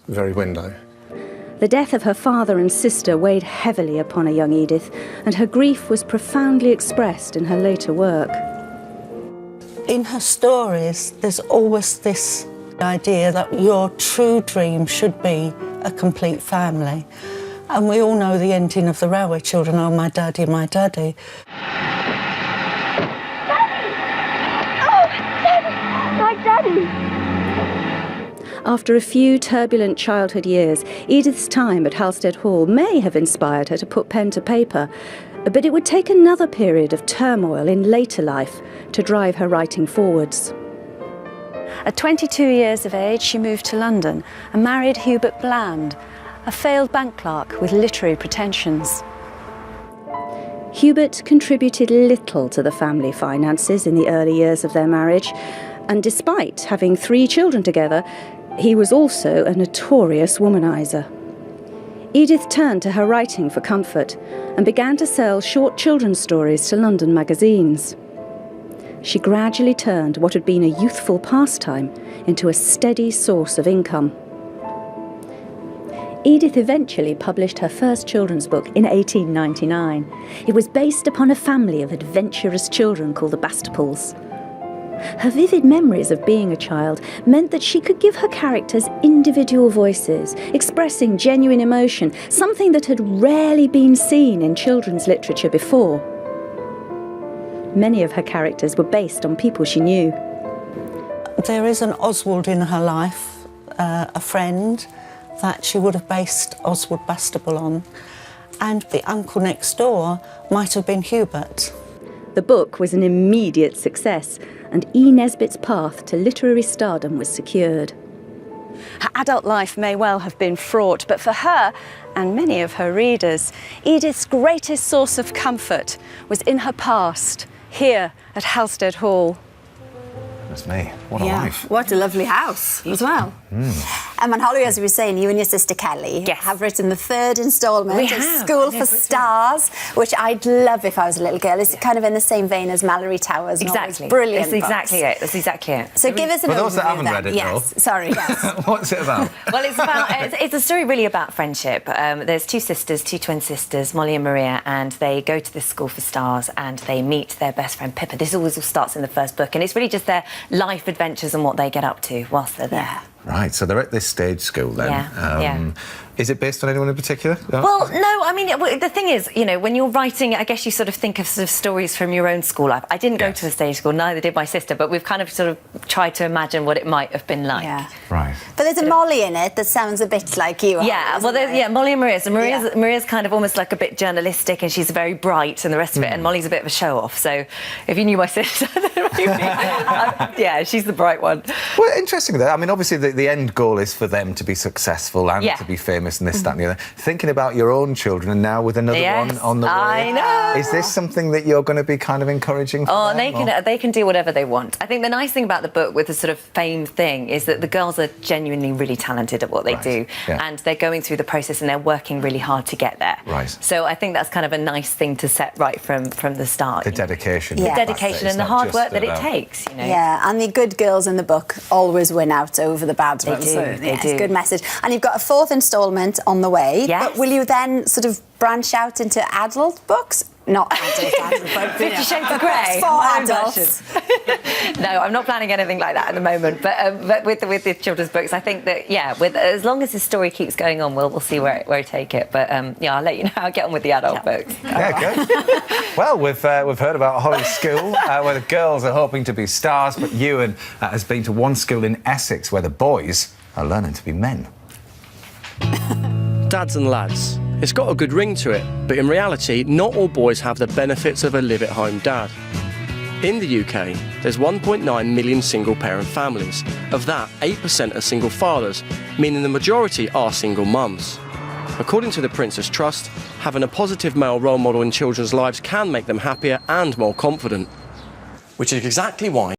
very window. The death of her father and sister weighed heavily upon a young Edith, and her grief was profoundly expressed in her later work. In her stories, there's always this idea that your true dream should be a complete family. And we all know the ending of The Railway Children, oh, my daddy, my daddy. Daddy! Oh, Daddy! My daddy! After a few turbulent childhood years, Edith's time at Halstead Hall may have inspired her to put pen to paper, but it would take another period of turmoil in later life to drive her writing forwards. At 22 years of age, she moved to London and married Hubert Bland, a failed bank clerk with literary pretensions. Hubert contributed little to the family finances in the early years of their marriage, and despite having 3 children together, he was also a notorious womanizer. Edith turned to her writing for comfort and began to sell short children's stories to London magazines. She gradually turned what had been a youthful pastime into a steady source of income. Edith eventually published her first children's book in 1899. It was based upon a family of adventurous children called the Bastables. Her vivid memories of being a child meant that she could give her characters individual voices, expressing genuine emotion, something that had rarely been seen in children's literature before. Many of her characters were based on people she knew. There is an Oswald in her life, a friend that she would have based Oswald Bastable on, and the uncle next door might have been Hubert. The book was an immediate success, and E. Nesbit's path to literary stardom was secured. Her adult life may well have been fraught, but for her, and many of her readers, Edith's greatest source of comfort was in her past, here at Halstead Hall. That's me. What a life. What a lovely house as well. And Holly, as we were saying, you and your sister Kelly have written the 3rd instalment of School for Stars, which I'd love if I was a little girl. It's kind of in the same vein as Mallory Towers. Exactly. Brilliant. That's exactly it. That's exactly it. So give us an overview. For those that haven't read it, yes. Sorry, yes. What's it about? Well, it's a story really about friendship. There's 2 sisters, 2 twin sisters, Molly and Maria, and they go to this School for Stars and they meet their best friend Pippa. This always all starts in the first book, and it's really just their life adventures and what they get up to whilst they're there. Yeah. Right, so they're at this stage school then. Yeah. Is it based on anyone in particular? Well, no, I mean, the thing is, you know, when you're writing, I guess you sort of think of sort of stories from your own school life. I didn't go to a stage school, neither did my sister, but we've kind of sort of tried to imagine what it might have been like. Yeah. Right. But there's a Molly in it that sounds a bit like you. Yeah, well, Molly and Maria. So Maria's kind of almost like a bit journalistic, and she's very bright and the rest of it, and Molly's a bit of a show-off. So if you knew my sister, then maybe, yeah, she's the bright one. Well, interesting though. I mean, obviously the end goal is for them to be successful and to be famous and this, that and the other. Thinking about your own children and now with another one on the way. I know. Is this something that you're going to be kind of encouraging for them? They can do whatever they want. I think the nice thing about the book with the sort of fame thing is that the girls are genuinely really talented at what they do, and they're going through the process and they're working really hard to get there. Right. So I think that's kind of a nice thing to set right from the start. The dedication. The dedication and the hard work that it takes, you know. Yeah, and the good girls in the book always win out over the bad ones. They do. It's a good message. And you've got a 4th instalment on the way. Yes. But will you then sort of branch out into adult books? Not adult, but 50 Shades of Grey. For adults. No, I'm not planning anything like that at the moment. But with the children's books, I think that as long as the story keeps going on, we'll see where I take it. But I'll let you know how I get on with the adult books. Yeah, good. Well, we've heard about Holly's school where the girls are hoping to be stars, but Ewan has been to one school in Essex where the boys are learning to be men. Dads and lads. It's got a good ring to it, but in reality, not all boys have the benefits of a live-at-home dad. In the UK, there's 1.9 million single-parent families. Of that, 8% are single fathers, meaning the majority are single mums. According to the Prince's Trust, having a positive male role model in children's lives can make them happier and more confident. Which is exactly why